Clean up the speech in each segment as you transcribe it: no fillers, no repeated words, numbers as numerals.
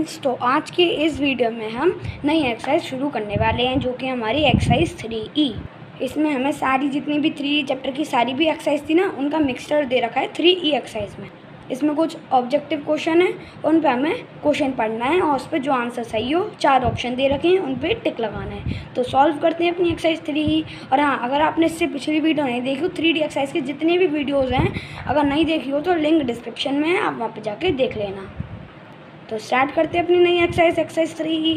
Friends, तो आज के इस वीडियो में हम नई एक्सरसाइज शुरू करने वाले हैं जो कि हमारी एक्सरसाइज 3E। इसमें हमें सारी जितनी भी 3 चैप्टर की सारी भी एक्सरसाइज थी ना, उनका मिक्सचर दे रखा है 3E एक्सरसाइज में। इसमें कुछ ऑब्जेक्टिव क्वेश्चन है, उन पर हमें क्वेश्चन पढ़ना है और उस पर जो आंसर सही हो 4 ऑप्शन दे रखे हैं, उन पर टिक लगाना है। तो सॉल्व करते हैं अपनी एक्सरसाइज 3E। और हाँ, अगर आपने इससे पिछली वीडियो नहीं देखी हो 3D एक्सरसाइज की जितनी भी वीडियोज़ हैं, अगर नहीं देखी हो तो लिंक डिस्क्रिप्शन में है, आप वहाँ पर जाके देख लेना। तो स्टार्ट करते हैं अपनी नई एक्सरसाइज 3E।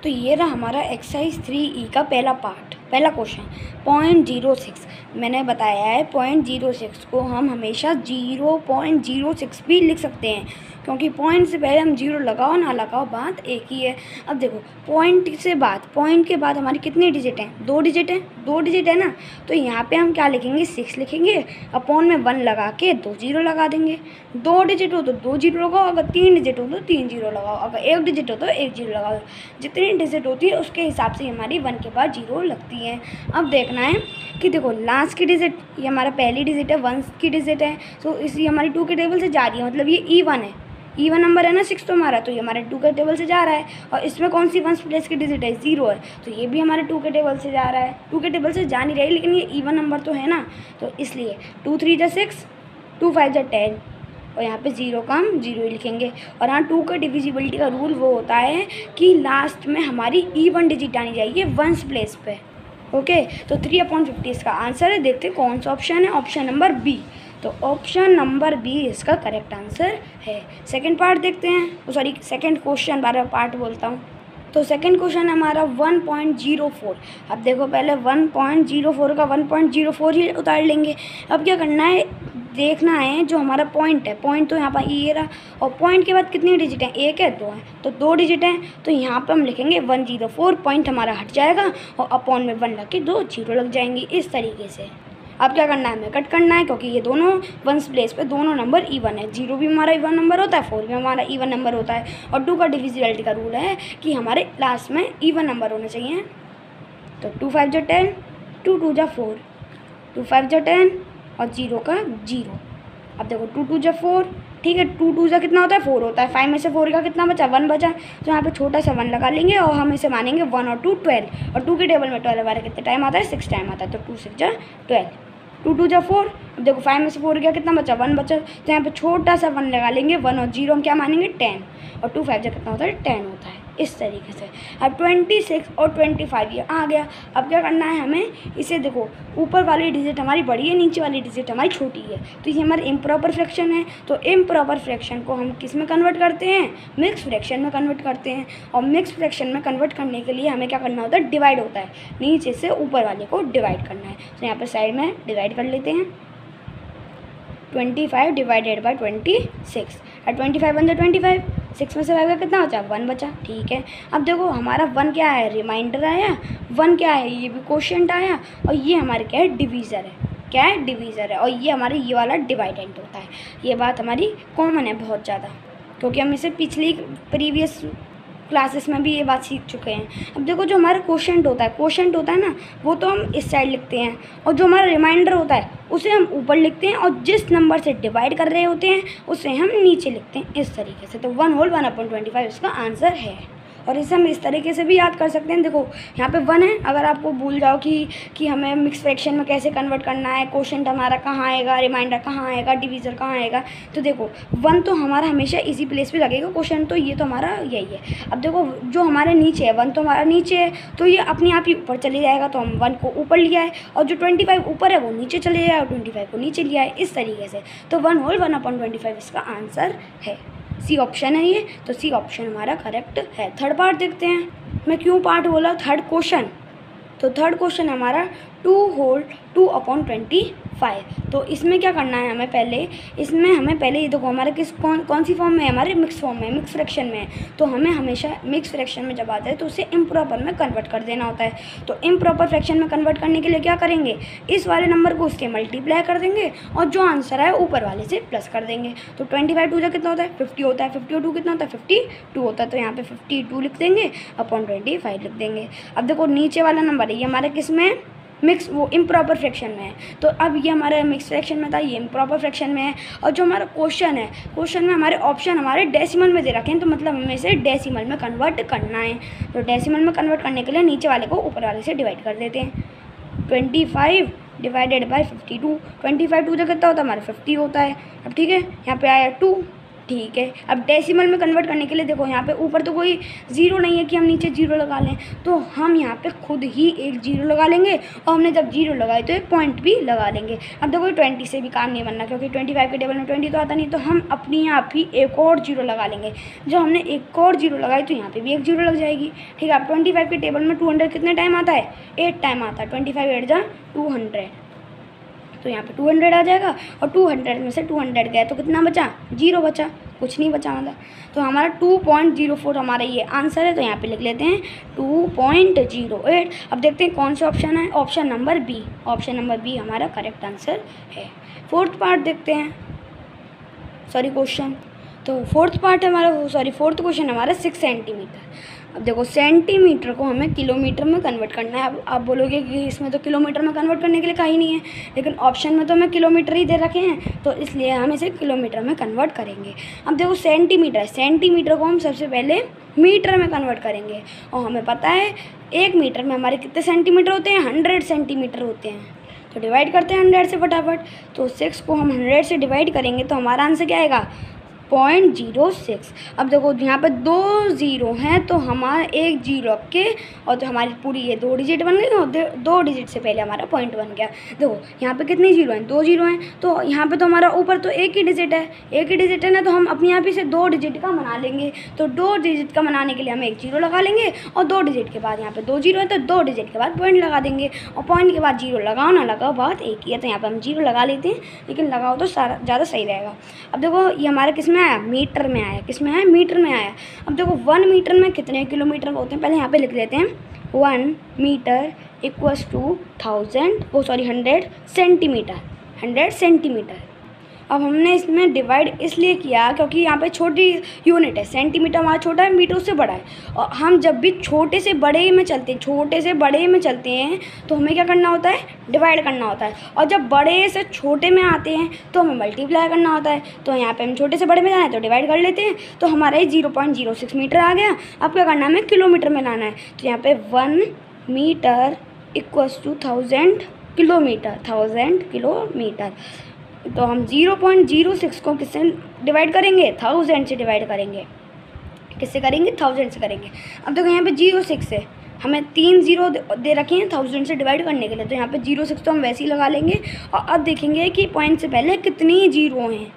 तो ये रहा हमारा एक्सरसाइज 3E का पहला पार्ट। पहला क्वेश्चन 0.06। मैंने बताया है 0.06 को हम हमेशा 0.06 भी लिख सकते हैं, क्योंकि पॉइंट से पहले हम 0 लगाओ ना लगाओ बात एक ही है। अब देखो, पॉइंट के बाद हमारी कितनी डिजिट हैं? 2 डिजिट हैं, 2 डिजिट है ना। तो यहाँ पे हम क्या लिखेंगे? 6 लिखेंगे, अपॉन में 1 लगा के 2 0 लगा देंगे। 2 डिजिट हो तो 2 0 लगाओ, अगर 3 डिजिट हो तो 3 0 लगाओ, अगर 1 डिजिट हो तो 1 0 लगाओ। जितनी डिजिट होती है उसके हिसाब से हमारी 1 के बाद 0 लगती है। अब देखना है कि देखो, लास्ट की डिजिट ये हमारा पहली डिजिट है, 1 की डिजिट है, तो इसी हमारी 2 के टेबल से जा रही है, मतलब ये E1 है। E1 नंबर है ना 6 तो हमारा, तो ये हमारे 2 के टेबल से जा रहा है। और इसमें कौन सी 1 प्लेस की डिजिट है? 0 है, तो ये भी हमारे 2 के टेबल से जा रहा है। 2 के टेबल से जा नहीं रही, लेकिन ये E1 नंबर तो है ना, तो इसलिए 2 3 जा 6, 2 5 जा 10, और यहाँ पे 0 का हम 0 ही लिखेंगे। और हाँ, 2 का डिविजिबिलिटी का रूल वो होता है कि लास्ट में हमारी E1 डिजिट आनी चाहिए 1 प्लेस पे। ओके, तो 3/50 इसका आंसर है। देखते हैं कौन सा ऑप्शन है, ऑप्शन नंबर बी। तो ऑप्शन नंबर बी इसका करेक्ट आंसर है। सेकंड पार्ट देखते हैं, सॉरी सेकंड क्वेश्चन, बार बार पार्ट बोलता हूँ। तो सेकंड क्वेश्चन है हमारा 1.04। अब देखो, पहले 1.04 का 1.04 ही उतार लेंगे। अब क्या करना है, देखना है जो हमारा पॉइंट है, पॉइंट तो यहाँ पर ये रहा, और पॉइंट के बाद कितनी डिजिट हैं? 1 है, 2 है, तो 2 डिजिट हैं, तो यहाँ पर हम लिखेंगे 104। पॉइंट हमारा हट जाएगा और अपॉन में 1 लग के 2 0 लग जाएंगे, इस तरीके से। अब क्या करना है, हमें कट करना है, क्योंकि ये दोनों 1 प्लेस पे दोनों नंबर E1 है। 0 भी हमारा E1 नंबर होता है, 4 भी हमारा E1 नंबर होता है। और 2 का डिविजिबिलिटी का रूल है कि हमारे लास्ट में E1 नंबर होना चाहिए। तो 2 5 जा 10, 2 2 जा 4, 2 5 जा 10 और 0 का 0। अब देखो 2 2 जा 4, ठीक है, 2 2 जा कितना होता है? 4 होता है। 5 में से 4 का कितना बचा? 1 बचा, तो यहाँ पे छोटा सा 1 लगा लेंगे और हम इसे मानेंगे 1 और 2 12। और 2 के टेबल में 12 हमारा कितने टाइम आता है? 6 टाइम आता है, तो 2 6 जा 12, 2 2 जा 4। अब देखो 5 में से 4 गया, कितना बचा? 1 बचा, तो यहाँ पे छोटा सा 1 लगा लेंगे। 1 और 0 हम क्या मानेंगे? 10, और 2 5 जा कितना होता है? 10 होता है, इस तरीके से। अब 26 और 25 ये आ गया। अब क्या करना है हमें, इसे देखो, ऊपर वाली डिजिट हमारी बड़ी है, नीचे वाली डिजिट हमारी छोटी है, तो ये हमारे इम्प्रॉपर फ्रैक्शन है। तो इम्प्रॉपर फ्रैक्शन को हम किस में कन्वर्ट करते हैं? मिक्स फ्रैक्शन में कन्वर्ट करते हैं। और मिक्स फ्रैक्शन में कन्वर्ट करने के लिए हमें क्या करना होता है? डिवाइड होता है, नीचे से ऊपर वाले को डिवाइड करना है। तो यहाँ पर साइड में डिवाइड कर लेते हैं। 25 डिवाइडेड बाई 26, और 25 बन जाए 25, 6 में से 5 का कितना बचा? 1 बचा, ठीक है। अब देखो हमारा 1 क्या है? रिमाइंडर आया। 1 क्या है? ये भी क्वोशिएंट आया। और ये हमारे क्या है? डिवीज़र है। क्या है? डिवीज़र है। और ये हमारे ये वाला डिवाइडेंट होता है। ये बात हमारी कॉमन है बहुत ज़्यादा, क्योंकि हम इसे पिछली प्रीवियस क्लासेस में भी ये बात सीख चुके हैं। अब देखो, जो हमारा क्वोशिएंट होता है ना, वो तो हम इस साइड लिखते हैं, और जो हमारा रिमाइंडर होता है उसे हम ऊपर लिखते हैं, और जिस नंबर से डिवाइड कर रहे होते हैं उसे हम नीचे लिखते हैं, इस तरीके से। तो 1/1/25 इसका आंसर है। और इसे हम इस तरीके से भी याद कर सकते हैं। देखो यहाँ पे 1 है, अगर आपको भूल जाओ कि हमें मिक्स फ्रैक्शन में कैसे कन्वर्ट करना है, क्वोशिएंट हमारा कहाँ आएगा, रिमाइंडर कहाँ आएगा, डिवीज़र कहाँ आएगा, तो देखो 1 तो हमारा हमेशा इसी प्लेस पे लगेगा, क्वोशिएंट तो ये तो हमारा यही है। अब देखो जो हमारे नीचे है, 1 तो हमारा नीचे है, तो ये अपने आप ही ऊपर चले जाएगा, तो हम 1 को ऊपर लिया है, और जो 25 ऊपर है वो नीचे चले जाएगा, 25 को नीचे लिया है, इस तरीके से। तो 1/1/25 इसका आंसर है। सी ऑप्शन है ये, तो सी ऑप्शन हमारा करेक्ट है। थर्ड पार्ट देखते हैं। मैं क्यों पार्ट बोला? Third question. तो थर्ड क्वेश्चन हमारा 2 होल 2/25। तो इसमें क्या करना है हमें पहले, ये देखो हमारे कौन सी फॉर्म में है? हमारे मिक्स फॉर्म में, मिक्स फ्रैक्शन में है। तो हमें हमेशा मिक्स फ्रैक्शन में जब आता है तो उसे इम्प्रॉपर में कन्वर्ट कर देना होता है। तो इम्प्रॉपर फ्रैक्शन में कन्वर्ट करने के लिए क्या करेंगे? इस वाले नंबर को उसके मल्टीप्लाई कर देंगे, और जो आंसर है ऊपर वाले से प्लस कर देंगे। तो 25 2 कितना होता है? 50 होता है। 50 और 2 कितना होता है? 52 होता है। तो यहाँ पे 52 लिख देंगे, अपॉन 25 लिख देंगे। अब देखो नीचे वाला नंबर है, ये हमारे किस में? मिक्स वो इम्प्रॉपर फ्रैक्शन में है। तो अब ये हमारा मिक्स फ्रैक्शन में था, ये इम्प्रॉपर फ्रैक्शन में है। और जो हमारा क्वेश्चन है, क्वेश्चन में हमारे ऑप्शन हमारे डेसिमल में दे रखे हैं, तो मतलब हमें इसे डेसिमल में कन्वर्ट करना है। तो डेसिमल में कन्वर्ट करने के लिए नीचे वाले को ऊपर वाले से डिवाइड कर देते हैं। 25 डिवाइडेड बाई 52, 25 2 जगह कितना होता है हमारा 50 होता है। अब ठीक है, यहाँ पे आया 2, ठीक है। अब डेसिमल में कन्वर्ट करने के लिए देखो यहाँ पे ऊपर तो कोई ज़ीरो नहीं है कि हम नीचे ज़ीरो लगा लें, तो हम यहाँ पे खुद ही एक ज़ीरो लगा लेंगे, और हमने जब ज़ीरो लगाए तो एक पॉइंट भी लगा लेंगे। अब देखो 20 से भी काम नहीं बनना, क्योंकि 25 के टेबल में 20 तो आता नहीं, तो हम अपनी आप ही एक और ज़ीरो लगा लेंगे। जब हमने एक और ज़ीरो लगाई तो यहाँ पर भी एक ज़ीरो लग जाएगी, ठीक है। अब 25 के टेबल में 200 कितने टाइम आता है, 8 टाइम आता है। 25 8 जा 200, तो यहाँ पे 200 आ जाएगा, और 200 में से 200 गए तो कितना बचा, 0 बचा, कुछ नहीं बचा मतलब। तो हमारा 2.04 हमारा ये आंसर है, तो यहाँ पे लिख लेते हैं 2.08। अब देखते हैं कौन सा ऑप्शन है, option number B. Option number B हमारा करेक्ट आंसर है। फोर्थ पार्ट देखते हैं, सॉरी क्वेश्चन। तो फोर्थ क्वेश्चन हमारा 6 सेंटीमीटर। अब देखो सेंटीमीटर को हमें किलोमीटर में कन्वर्ट करना है। अब आप बोलोगे कि इसमें तो किलोमीटर में कन्वर्ट करने के लिए कहीं नहीं है, लेकिन ऑप्शन में तो हमें किलोमीटर ही दे रखे हैं, तो इसलिए हम इसे किलोमीटर में कन्वर्ट करेंगे। अब देखो सेंटीमीटर को हम सबसे पहले मीटर में कन्वर्ट करेंगे, और हमें पता है 1 मीटर में हमारे कितने सेंटीमीटर होते हैं, 100 सेंटीमीटर होते हैं। तो डिवाइड करते हैं 100 से फटाफट। तो 6 को हम 100 से डिवाइड करेंगे तो हमारा आंसर क्या आएगा, 0.06। अब देखो यहाँ पे 2 ज़ीरो हैं, तो हमारा एक जीरो के, और तो हमारी पूरी ये 2 डिजिट बन गई, और 2 डिजिट से पहले हमारा पॉइंट बन गया। देखो यहाँ पे कितने जीरो हैं, 2 जीरो हैं, तो यहाँ पे तो हमारा ऊपर तो एक ही डिजिट है ना, तो हम अपने यहाँ पे से 2 डिजिट का बना लेंगे। तो 2 डिजिट का बनाने के लिए हम एक जीरो लगा लेंगे, और 2 डिजिट के बाद यहाँ पे 2 जीरो है, तो 2 डिजिट के बाद पॉइंट लगा देंगे, और पॉइंट के बाद जीरो लगाओ ना लगाओ बात एक ही है। तो यहाँ पर हम जीरो लगा लेते हैं, लेकिन लगाओ तो ज़्यादा सही रहेगा। अब देखो ये हमारा किस में आया, मीटर में आया। किस में आया, मीटर में आया। अब देखो 1 मीटर में कितने किलोमीटर होते हैं, पहले यहाँ पे लिख लेते हैं। 1 metre equals to 100 centimetre, 100 centimetre. अब हमने इसमें डिवाइड इसलिए किया क्योंकि यहाँ पे छोटी यूनिट है, सेंटीमीटर हमारा छोटा है, मीटर उससे बड़ा है, और हम जब भी छोटे से बड़े में चलते हैं तो हमें क्या करना होता है, डिवाइड करना होता है। और जब बड़े से छोटे में आते हैं तो हमें मल्टीप्लाई करना होता है। तो यहाँ पे हम छोटे से बड़े में जाना है तो डिवाइड कर लेते हैं, तो हमारा ये 0.06 मीटर आ गया। अब क्या करना है, हमें किलोमीटर में लाना है। तो यहाँ पे 1 metre equals to 1000 kilometre, 1000 kilometre. तो हम 0.06 को किससे डिवाइड करेंगे, 1000 से डिवाइड करेंगे। किससे करेंगे, 1000 से करेंगे। अब देखो यहाँ पे 06 है, हमें 3 जीरो दे रखे हैं 1000 से डिवाइड करने के लिए, तो यहाँ पे 06 तो हम वैसे ही लगा लेंगे। और अब देखेंगे कि पॉइंट से पहले कितनी जीरो हैं।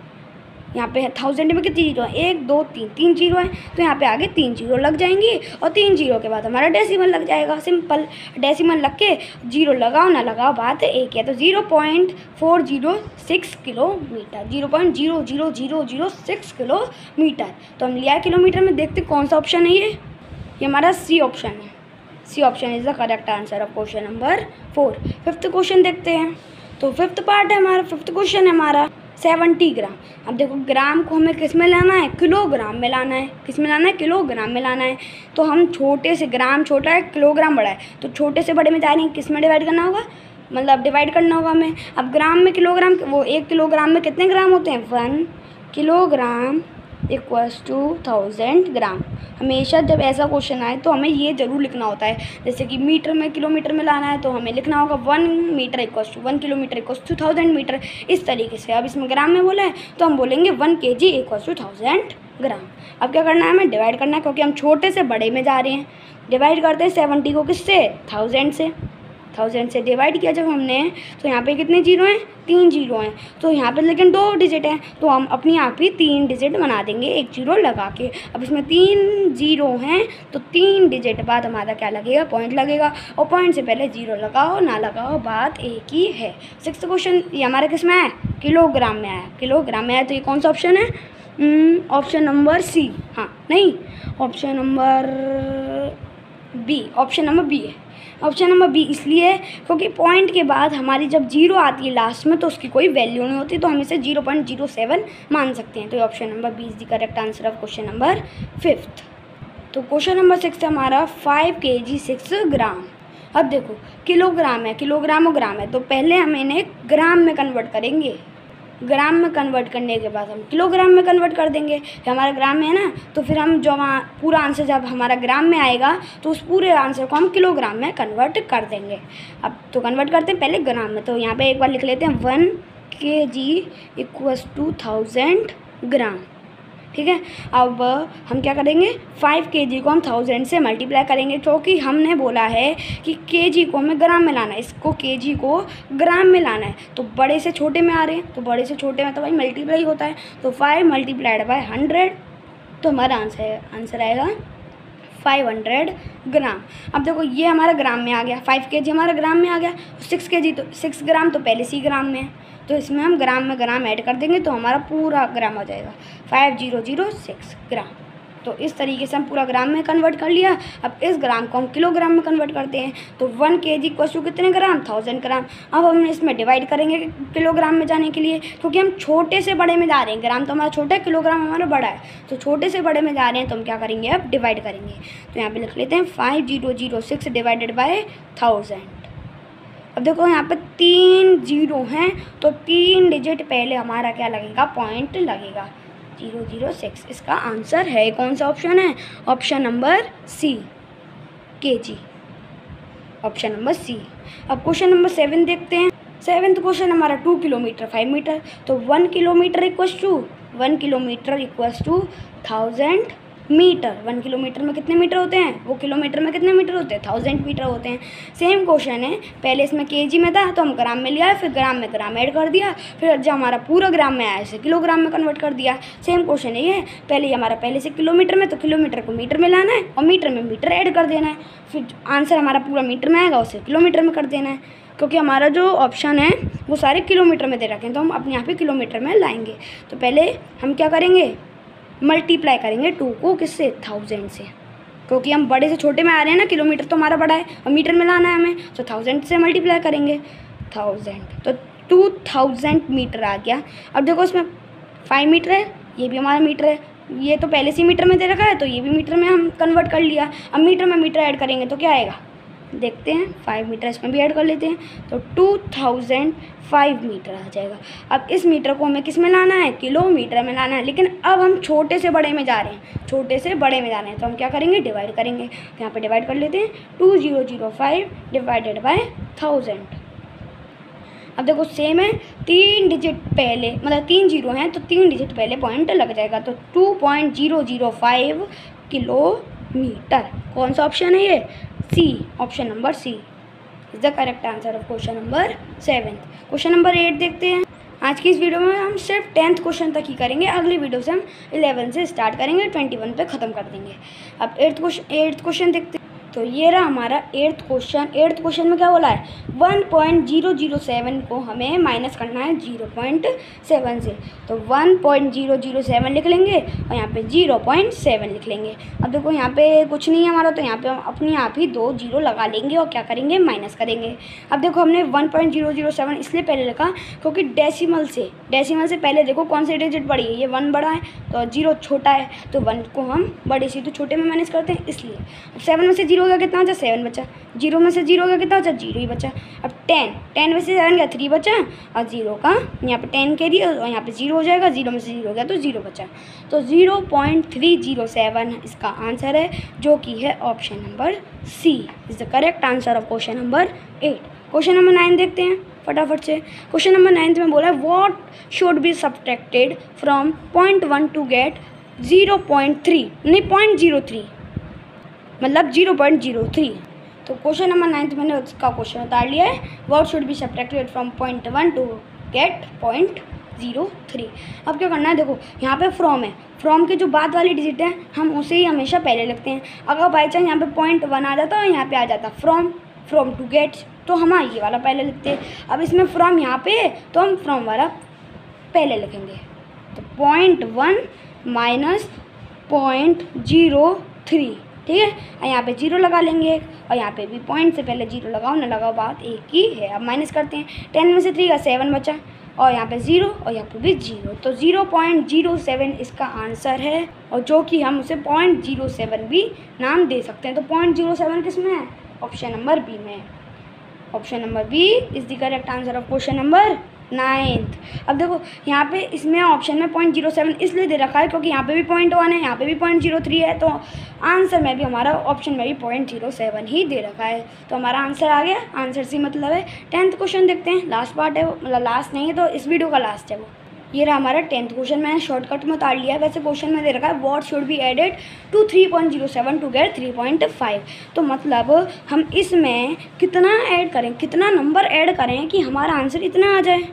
यहाँ पे 1000 में कितनी जीरो है, 1 2 3, 3 जीरो है, तो यहाँ पे आगे 3 जीरो लग जाएंगी, और 3 जीरो के बाद हमारा डेसिमल लग जाएगा। सिंपल डेसिमल लग के जीरो लगाओ ना लगाओ बात एक है। तो 0.406 किलोमीटर, 0.00006 किलोमीटर। तो हम लिया किलोमीटर में। देखते कौन सा ऑप्शन है, ये हमारा सी ऑप्शन है। C option is the correct answer of question number 4। Fifth question देखते हैं। तो फिफ्थ पार्ट है हमारा, फिफ्थ क्वेश्चन है हमारा 70 ग्राम। अब देखो ग्राम को हमें किस में लाना है, किलोग्राम में लाना है। किस में लाना है, किलोग्राम में लाना है। तो हम छोटे से, ग्राम छोटा है किलोग्राम बड़ा है, तो छोटे से बड़े में जा रहे हैं, किस में डिवाइड करना होगा, मतलब डिवाइड करना होगा हमें। अब ग्राम में किलोग्राम, वो 1 किलोग्राम में कितने ग्राम होते हैं, 1 किलोग्राम इक्वल्स टू 1000 ग्राम। हमेशा जब ऐसा क्वेश्चन आए तो हमें ये ज़रूर लिखना होता है। जैसे कि मीटर में किलोमीटर में लाना है तो हमें लिखना होगा 1 metre equals to 1 kilometre equals to 1000 metre, इस तरीके से। अब इसमें ग्राम में बोला है तो हम बोलेंगे 1 kg इक्वल्स टू 1000 ग्राम। अब क्या करना है, हमें डिवाइड करना है, क्योंकि हम छोटे से बड़े में जा रहे हैं। डिवाइड करते हैं 70 को किससे, 1000 से। 1000 से डिवाइड किया जब हमने, तो यहाँ पे कितने जीरो हैं, 3 जीरो हैं। तो यहाँ पे लेकिन 2 डिजिट हैं, तो हम अपनी आप ही 3 डिजिट बना देंगे एक जीरो लगा के। अब इसमें 3 जीरो हैं, तो 3 डिजिट बाद हमारा क्या लगेगा, पॉइंट लगेगा। और पॉइंट से पहले जीरो लगाओ ना लगाओ बात एक ही है। 6th क्वेश्चन ये हमारा किस में आया, किलोग्राम में आया। किलोग्राम में आया, तो ये कौन सा ऑप्शन है, ऑप्शन नंबर सी, हाँ नहीं, option number B, option number B है। ऑप्शन नंबर बी इसलिए क्योंकि पॉइंट के बाद हमारी जब जीरो आती है लास्ट में तो उसकी कोई वैल्यू नहीं होती, तो हम इसे 0.07 मान सकते हैं। तो option number B is the correct answer of question number 5th। तो क्वेश्चन नंबर 6 है हमारा 5 kg 6 ग्राम। अब देखो किलोग्राम है, किलोग्राम और ग्राम है, तो पहले हम इन्हें ग्राम में कन्वर्ट करेंगे। ग्राम में कन्वर्ट करने के बाद हम किलोग्राम में कन्वर्ट कर देंगे। हमारा ग्राम में है ना, तो फिर हम जो वहाँ पूरा आंसर जब हमारा ग्राम में आएगा तो उस पूरे आंसर को हम किलोग्राम में कन्वर्ट कर देंगे। अब तो कन्वर्ट करते हैं पहले ग्राम में, तो यहाँ पे एक बार लिख लेते हैं 1 kg इक्वल्स टू 1000 ग्राम। ठीक है, अब हम क्या करेंगे 5 kg को हम 1000 से मल्टीप्लाई करेंगे, क्योंकि हमने बोला है कि kg को हमें ग्राम में लाना है, इसको kg को ग्राम में लाना है। तो बड़े से छोटे में आ रहे हैं, तो बड़े से छोटे में तो भाई मल्टीप्लाई होता है, तो 5 मल्टीप्लाइड बाय 100, तो हमारा आंसर आएगा 500 ग्राम। अब देखो ये हमारा ग्राम में आ गया, 5 kg हमारा ग्राम में आ गया, 6 kg तो 6 ग्राम तो पहले से ही ग्राम में है, तो इसमें हम ग्राम में ग्राम ऐड कर देंगे तो हमारा पूरा ग्राम हो जाएगा 5006 ग्राम। तो इस तरीके से हम पूरा ग्राम में कन्वर्ट कर लिया। अब इस ग्राम को हम किलोग्राम में कन्वर्ट करते हैं, तो 1 kg इक्वल्स टू कितने ग्राम 1000 ग्राम। अब हम इसमें डिवाइड करेंगे किलोग्राम में जाने के लिए, क्योंकि हम छोटे से बड़े में जा रहे हैं, ग्राम तो हमारा छोटा है, किलोग्राम हमारा बड़ा है, तो छोटे से बड़े में जा रहे हैं, तो हम क्या करेंगे अब डिवाइड करेंगे। तो यहाँ पर लिख लेते हैं 5006 डिवाइडेड बाय 1000। अब देखो यहाँ पे 3 जीरो हैं, तो 3 डिजिट पहले हमारा क्या लगेगा पॉइंट लगेगा 006। इसका आंसर है कौन सा ऑप्शन है, option number C kg, option number C. अब क्वेश्चन नंबर 7 देखते हैं। 7th क्वेश्चन हमारा 2 किलोमीटर 5 मीटर, तो 1 kilometre equals to 1000 metre. 1 kilometre में कितने मीटर होते हैं, वो किलोमीटर में कितने मीटर होते हैं 1000 मीटर होते हैं। सेम क्वेश्चन है, पहले इसमें kg में था तो हम ग्राम में लिया, फिर ग्राम में ग्राम ऐड कर दिया, फिर जब हमारा पूरा ग्राम में आया इसे किलोग्राम में कन्वर्ट कर दिया। सेम क्वेश्चन है ये, पहले से किलोमीटर में, तो किलोमीटर को मीटर में लाना है और मीटर में मीटर ऐड कर देना है, फिर आंसर हमारा पूरा मीटर में आएगा उसे किलोमीटर में कर देना है, क्योंकि हमारा जो ऑप्शन है वो सारे किलोमीटर में दे रखे हैं, तो हम अपने यहाँ पे किलोमीटर में लाएंगे। तो पहले हम क्या करेंगे मल्टीप्लाई करेंगे 2 को किससे 1000 से, क्योंकि हम बड़े से छोटे में आ रहे हैं ना, किलोमीटर तो हमारा बड़ा है और मीटर में लाना है हमें, तो 1000 से मल्टीप्लाई करेंगे 1000, तो 2000 मीटर आ गया। अब देखो इसमें 5 मीटर है, ये भी हमारा मीटर है, ये तो पहले से मीटर में दे रखा है, तो ये भी मीटर में हम कन्वर्ट कर लिया। अब मीटर में मीटर ऐड करेंगे तो क्या आएगा देखते हैं, 5 मीटर इसमें भी ऐड कर लेते हैं, तो 2005 मीटर आ जाएगा। अब इस मीटर को हमें किस में लाना है किलोमीटर में लाना है, लेकिन अब हम छोटे से बड़े में जा रहे हैं, छोटे से बड़े में जा रहे हैं, तो हम क्या करेंगे डिवाइड करेंगे। तो यहाँ पे डिवाइड कर लेते हैं 2005 डिवाइडेड बाय 1000। अब देखो सेम है, 3 डिजिट पहले मतलब 3 जीरो हैं, तो 3 डिजिट पहले पॉइंट लग जाएगा, तो 2.005 किलोमीटर। कौन सा ऑप्शन है ये C, option number C is the correct answer of question number 7। Question number 8 देखते हैं। आज की इस वीडियो में हम सिर्फ 10th क्वेश्चन तक ही करेंगे, अगली वीडियो से हम 11 से स्टार्ट करेंगे, 21 पे ख़त्म कर देंगे। अब 8th क्वेश्चन देखते हैं। तो ये रहा हमारा 8th क्वेश्चन। 8th क्वेश्चन में क्या बोला है 1.007 को हमें माइनस करना है 0.7 से, तो 1.007 लिख लेंगे और यहाँ पे 0.7 लिख लेंगे। अब देखो यहाँ पे कुछ नहीं है हमारा, तो यहाँ पे हम अपने आप ही 2 जीरो लगा लेंगे और क्या करेंगे माइनस करेंगे। अब देखो हमने 1.007 इसलिए पहले लिखा क्योंकि डेसिमल से पहले देखो कौन सी डिजिट बड़ी है, ये 1 बड़ा है तो 0 छोटा है, तो 1 को हम बड़े से तो छोटे में माइनस करते हैं इसलिए। अब 7 में से 0 का कितना बचा 7 बचा, 0 में से 0 का कितना बचा 0 ही बचा। अब 10 में से 7 का 3 बचा और 0 का यहाँ पे 10 के दिया और यहाँ पे 0 हो जाएगा, 0 में से 0 हो गया तो 0 बचा, तो 0.307 इसका आंसर है, जो कि है option number C is the correct answer of question number 8। Question number 9 देखते हैं फटाफट से। क्वेश्चन नंबर 9 में बोला है what should be subtracted from 0.1 to get 0.3 नहीं 0.03 मतलब 0.03। तो क्वेश्चन नंबर 9 मैंने उसका क्वेश्चन उतार लिया है, what should be subtracted from 0.1 to get 0.03। अब क्या करना है देखो यहाँ पे फ्रॉम है, फ्रॉम के जो बाद वाली डिजिट है हम उसे ही हमेशा पहले लिखते हैं। अगर बाई चांस यहाँ पे 0.1 आ जाता और यहाँ पे आ जाता फ्रॉम टू गेट, तो हम ये वाला पहले लिखते हैं। अब इसमें फ्रॉम यहाँ पे है तो हम फ्रॉम वाला पहले लिखेंगे, तो 0.1 माइनस 0.03 ठीक है। और यहाँ पे 0 लगा लेंगे और यहाँ पे भी पॉइंट से पहले 0 लगाओ ना लगाओ बात एक ही है। अब माइनस करते हैं, 10 में से 3 का 7 बचा और यहाँ पे 0 और यहाँ पे भी 0, तो 0.07 इसका आंसर है, और जो कि हम उसे 0.07 भी नाम दे सकते हैं। तो 0.07 किस में है ऑप्शन नंबर बी में। Option number B is the correct answer of question number 9th। अब देखो यहाँ पे इसमें ऑप्शन में 0.07 इसलिए दे रखा है क्योंकि यहाँ पे भी 0.1 है, यहाँ पे भी 0.03 है, तो आंसर में भी हमारा ऑप्शन में भी 0.07 ही दे रखा है। तो हमारा आंसर आ गया। आंसर सी मतलब है। 10th क्वेश्चन देखते हैं। लास्ट पार्ट है वो, मतलब लास्ट नहीं है तो इस वीडियो का लास्ट है वो। ये रहा हमारा 10th क्वेश्चन। मैंने शॉर्टकट में उतार लिया है। वैसे क्वेश्चन में दे रखा है what should be added to 3.07 to get 3.5। तो मतलब हम इसमें कितना ऐड करें, कितना नंबर ऐड करें कि हमारा आंसर इतना आ जाए।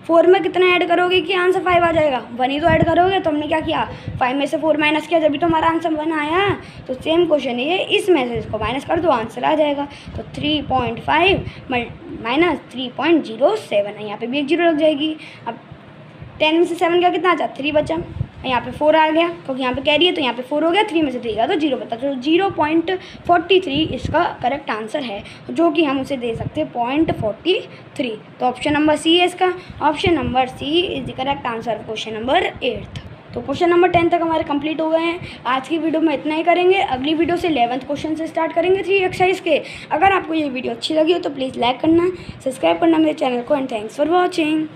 4 में कितना ऐड करोगे कि आंसर 5 आ जाएगा? 1 ही तो ऐड करोगे। तो हमने क्या किया, 5 में से 4 माइनस किया, जब भी तो हमारा आंसर 1 आया। तो सेम क्वेश्चन ये, इसमें से इसको माइनस कर दो, आंसर आ जाएगा। तो 3.5 माइनस 3.07 है, यहाँ पे भी एक जीरो लग जाएगी। अब 10 में से 7 का कितना आ जाता, 3 बचा। यहाँ पे 4 आ गया क्योंकि यहाँ पे कैरी है, तो यहाँ पे 4 हो गया। 3 में से 3 का तो 0 बता, तो 0.43 इसका करेक्ट आंसर है, जो कि हम उसे दे सकते हैं 0.43। तो ऑप्शन नंबर सी है इसका। Option number C is the correct answer of question number 8th। तो क्वेश्चन नंबर 10 तक हमारे कंप्लीट हो गए हैं। आज की वीडियो में इतना ही करेंगे। अगली वीडियो से 11th क्वेश्चन से स्टार्ट करेंगे 3 एक्सरसाइज के। अगर आपको ये वीडियो अच्छी लगी हो तो प्लीज़ लाइक करना, सब्सक्राइब करना मेरे चैनल को, एंड थैंक्स फॉर वॉचिंग।